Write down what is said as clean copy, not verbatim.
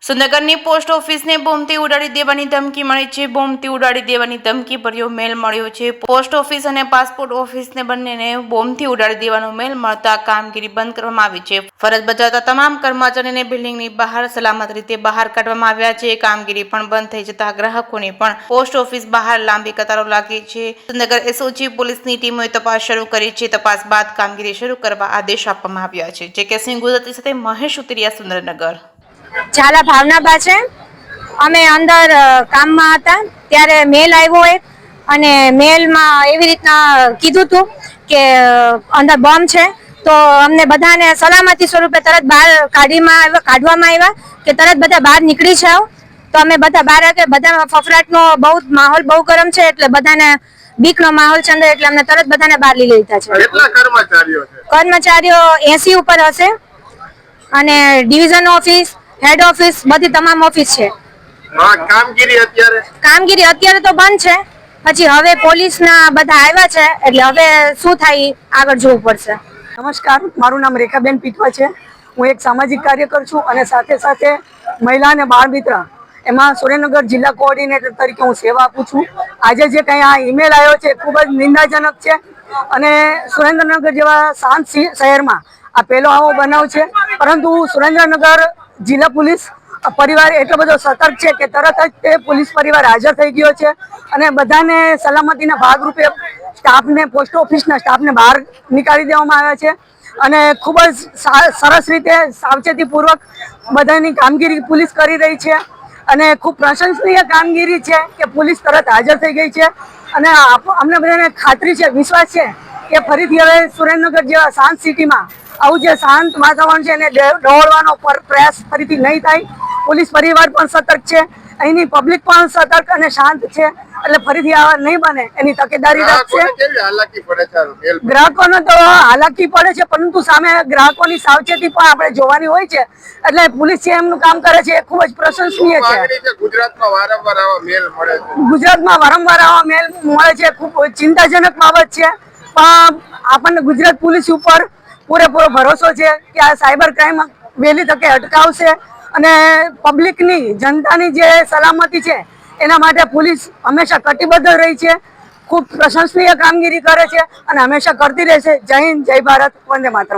સુરનગરની post ઓફિસને બોમ્બથી ઉડાડી દેવાની ધમકી મળી છે. બોમ્બથી ઉડાડી દેવાની ધમકી ભર્યો મેલ મળ્યો છે. પોસ્ટ ઓફિસ અને પાસપોર્ટ ઓફિસને બંનેને બોમ્બથી ઉડાડી દેવાનો મેલ મળતા કામગીરી બંધ કરવામાં આવી છે. ફરજ બજાવતા તમામ કર્મચારીઓને બિલ્ડિંગની બહાર સલામત રીતે બહાર કાઢવામાં આવ્યા છે. કામગીરી પણ બંધ થઈ જતા ગ્રાહકોને પણ પોસ્ટ ઓફિસ બહાર લાંબી કતારો લાગી છે. સુરનગર એસઓજી પોલીસની ટીમોએ તપાસ શરૂ કરી છે. તપાસ બાદ કામગીરી શરૂ કરવા આદેશ આપવામાં આવ્યા છે. જે કે સિંહ ગુજરાતી સાથે મહેશ ઉતરિયા, સુરેન્દ્રનગર. ઝાલા ભાવનાબા છે. અમે અંદર કામમાં હતા ત્યારે મેલ આવ્યો એક, અને મેલમાં એવી રીતના કીધું હતું કે અંદર બોમ્બ છે, તો અમને બધાને સલામતી સ્વરૂપે તરત બહાર કાઢવામાં આવ્યા કે તરત બધા બહાર નીકળી જાઓ. તો અમે બધા બહાર આવ્યા. બધા ફફડાટનો માહોલ બહુ ગરમ છે, એટલે બધાને બીકનો માહોલ છે અંદર, એટલે અમને તરત બધાને બહાર લઈ લીધા છે. કેટલા કર્મચારીઓ છે? કર્મચારીઓ 80 ઉપર હશે, અને ડિવિઝન ઓફિસ, હેડ ઓફિસ, બધી તમામ ઓફિસ છે. કામગીરી અત્યારે તો બંધ છે. પછી હવે પોલીસના બધા આવ્યા છે, એટલે હવે શું થાય આગળ જોવું પડશે. નમસ્કાર, મારું નામ રેખાબેન પીઠવા છે. હું એક સામાજિક કાર્યકર છું અને સાથે સાથે મહિલા અને બાળ મિત્ર એમાં સુરેન્દ્રનગર જિલ્લા કોઓર્ડિનેટર તરીકે હું સેવા આપું છું. આજે જે કંઈ આ ઈમેલ આવ્યો છે ખૂબ જ નિંદાજનક છે, અને સુરેન્દ્રનગર જેવા શાંત શહેરમાં આ પહેલો આવો બનાવ છે. પરંતુ સુરેન્દ્રનગર જિલ્લા પોલીસ પરિવાર એટલો બધો સતર્ક છે કે તરત જ તે પોલીસ પરિવાર હાજર થઈ ગયો છે, અને બધાને સલામતીના ભાગરૂપે સ્ટાફને, પોસ્ટ ઓફિસના સ્ટાફને બહાર નીકાળી દેવામાં આવ્યા છે. અને ખૂબ જ સરસ રીતે સાવચેતીપૂર્વક બધાની કામગીરી પોલીસ કરી રહી છે, અને ખૂબ પ્રશંસનીય કામગીરી છે કે પોલીસ તરત હાજર થઈ ગઈ છે. અને અમને બધાને ખાતરી છે, વિશ્વાસ છે કે ફરીથી હવે સુરેન્દ્રનગર જેવા શાંત સિટીમાં આવું જે શાંત વાતાવરણ છે એને ડહોળવાનો પ્રયાસ ફરીથી નહીં થાય. પોલીસ પરિવાર પણ સતર્ક છે, અહીંની પબ્લિક પણ સતર્ક અને શાંત છે, એટલે ફરીથી આવા નહીં બને એની તકેદારી રાખશે. ગ્રાહકોને તો હાલાકી પડે છે, પરંતુ સામે ગ્રાહકોની સાવચેતી પણ આપણે જોવાની હોય છે, એટલે પોલીસ જે એમનું કામ કરે છે એ ખૂબ જ પ્રશંસનીય છે. ગુજરાતમાં વારંવાર આવા મેલ મળે છે, ખૂબ ચિંતાજનક બાબત છે. પણ આપણને ગુજરાત પોલીસ ઉપર પૂરેપૂરો ભરોસો છે કે આ સાયબર ક્રાઇમ વહેલી તકે અટકાવશે, અને પબ્લિકની, જનતાની જે સલામતી છે એના માટે પોલીસ હંમેશા કટિબદ્ધ રહી છે. ખૂબ પ્રશંસનીય કામગીરી કરે છે અને હંમેશા કરતી રહેશે. જય હિન્દ, જય ભારત, વંદે માતરમ.